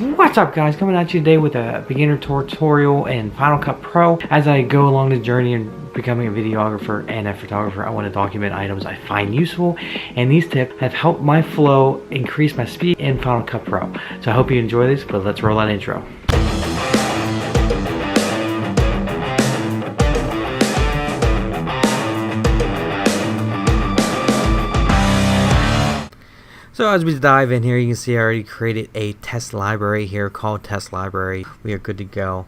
What's up, guys? Coming at you today with a beginner tutorial in Final Cut Pro. As I go along the journey in becoming a videographer and a photographer, I want to document items I find useful, and these tips have helped my flow increase my speed in Final Cut Pro. So I hope you enjoy this, but let's roll that intro. So as we dive in here, you can see I already created a test library here called test library. We are good to go.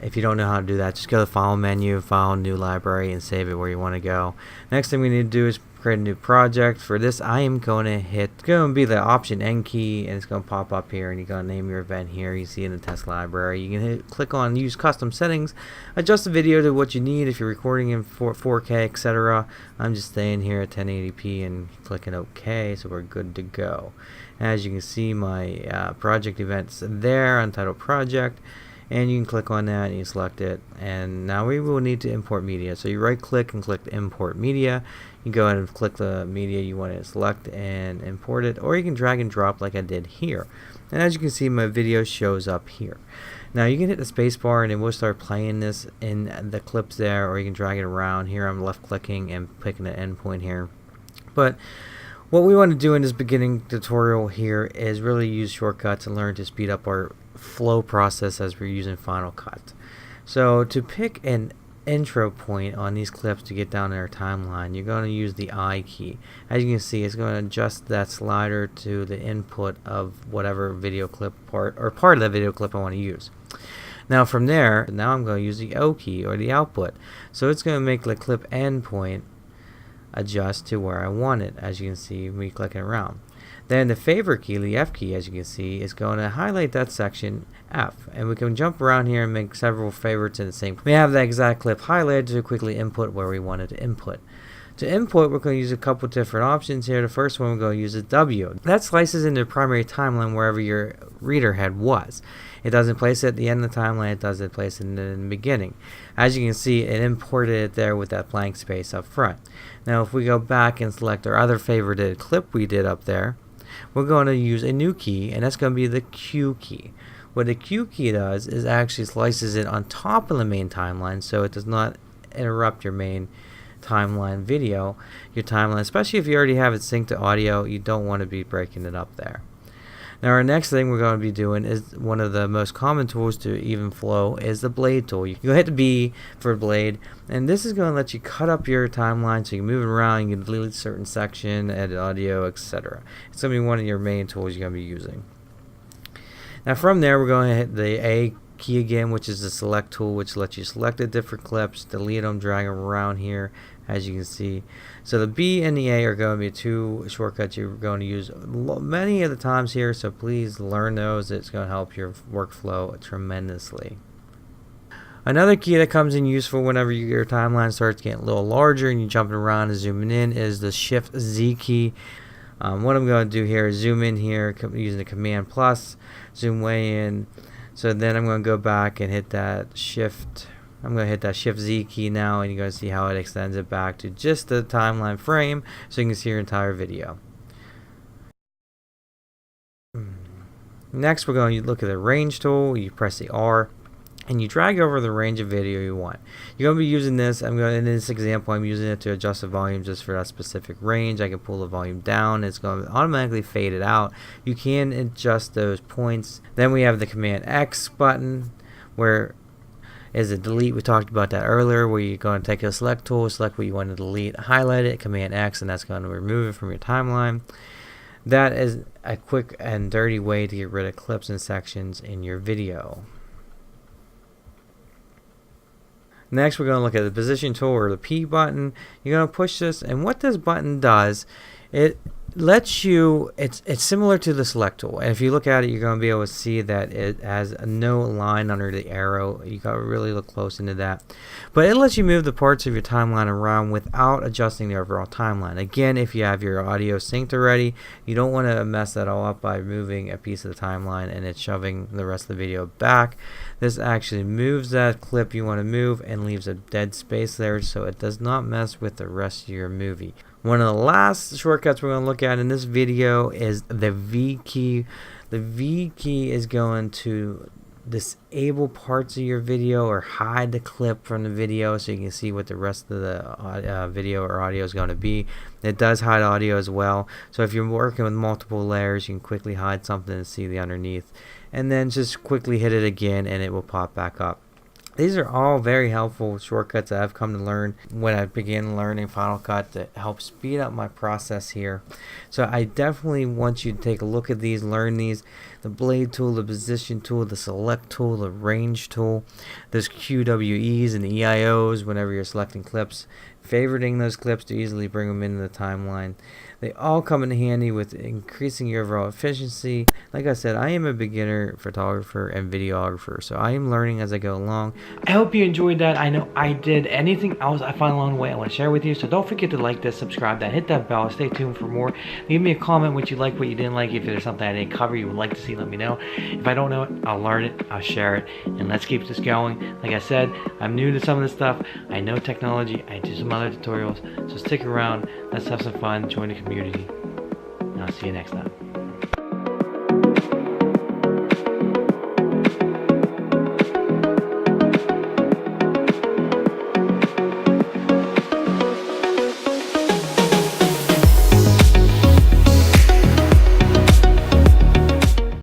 If you don't know how to do that, just go to the file menu, file, new library, and save it where you want to go. Next thing we need to do is create a new project. For this, I am going to hit, it's going to be the Option N key, and it's going to pop up here, and you're going to name your event here. You see in the test library. You can click on use custom settings, adjust the video to what you need if you're recording in 4K, etc. I'm just staying here at 1080p and clicking OK, so we're good to go. As you can see, my project event's there, untitled project. And you can click on that and you select it, and now we will need to import media. So you right click and click import media. You go ahead and click the media you want to select and import it, or you can drag and drop like I did here. And as you can see, my video shows up here. Now you can hit the space bar and it will start playing this in the clips there, or you can drag it around. Here I'm left clicking and picking an endpoint here. But what we want to do in this beginning tutorial here is really use shortcuts and learn to speed up our flow process as we're using Final Cut. So to pick an intro point on these clips to get down in our timeline, you're going to use the I key. As you can see, it's going to adjust that slider to the input of whatever video clip part of the video clip I want to use. Now from there, now I'm going to use the O key, or the output. So it's going to make the clip endpoint adjust to where I want it, as you can see me clicking around. Then the favorite key, the F key, as you can see, is going to highlight that section F, and we can jump around here and make several favorites in the same. We have that exact clip highlighted to quickly input where we wanted to input. To input, we're going to use a couple different options here. The first one, we're going to use a W. That slices into the primary timeline wherever your reader head was. It doesn't place it at the end of the timeline, it doesn't place it in the beginning. As you can see, it imported it there with that blank space up front. Now if we go back and select our other favorited clip we did up there, we're going to use a new key, and that's going to be the Q key. What the Q key does is actually slices it on top of the main timeline, so it does not interrupt your main timeline video, your timeline, especially if you already have it synced to audio. You don't want to be breaking it up there. Now our next thing we're going to be doing is one of the most common tools to even flow is the blade tool. You go hit the B for blade, and this is going to let you cut up your timeline so you can move it around, you can delete a certain section, edit audio, etc. It's going to be one of your main tools you're going to be using. Now from there, we're going to hit the A key again, which is the select tool, which lets you select the different clips, delete them, drag them around here, as you can see. So the B and the A are going to be two shortcuts you're going to use many of the times here, so please learn those. It's going to help your workflow tremendously. Another key that comes in useful whenever your timeline starts getting a little larger and you're jumping around and zooming in is the Shift Z key. What I'm going to do here is zoom in here using the Command plus, zoom way in. So then I'm going to go back and hit that Shift. I'm going to hit that Shift Z key now, and you're going to see how it extends it back to just the timeline frame so you can see your entire video. Next, we're going to look at the range tool. You press the R and you drag over the range of video you want. You're going to be using this. In this example, I'm using it to adjust the volume just for that specific range. I can pull the volume down. It's going to automatically fade it out. You can adjust those points. Then we have the Command X button, where is a delete. We talked about that earlier, where you're going to take a select tool, select what you want to delete, highlight it, Command X, and that's going to remove it from your timeline. That is a quick and dirty way to get rid of clips and sections in your video. Next, we're going to look at the position tool, or the P button. You're going to push this, and what this button does, it lets you, it's similar to the select tool, and if you look at it, you're going to be able to see that it has no line under the arrow. You got to really look close into that, but it lets you move the parts of your timeline around without adjusting the overall timeline. Again, if you have your audio synced already, you don't want to mess that all up by moving a piece of the timeline and it's shoving the rest of the video back. This actually moves that clip you want to move and leaves a dead space there, so it does not mess with the rest of your movie. One of the last shortcuts we're going to look at in this video is the V key. The V key is going to disable parts of your video or hide the clip from the video so you can see what the rest of the video or audio is going to be. It does hide audio as well, so if you're working with multiple layers, you can quickly hide something and see the underneath, and then just quickly hit it again and it will pop back up. These are all very helpful shortcuts that I've come to learn when I began learning Final Cut to help speed up my process here. So I definitely want you to take a look at these, learn these. The blade tool, the position tool, the select tool, the range tool. There's QWEs and EIOs whenever you're selecting clips. Favoriting those clips to easily bring them into the timeline. They all come in handy with increasing your overall efficiency. Like I said, I am a beginner photographer and videographer, so I am learning as I go along. I hope you enjoyed that. I know I did. Anything else I find along the way I want to share with you, so don't forget to like this, subscribe that, hit that bell, stay tuned for more. Leave me a comment what you like, what you didn't like. If there's something I didn't cover you would like to see, let me know. If I don't know it, I'll learn it, I'll share it, and let's keep this going. Like I said, I'm new to some of this stuff. I know technology. I do some other tutorials, so stick around. Let's have some fun, join the community, and I'll see you next time.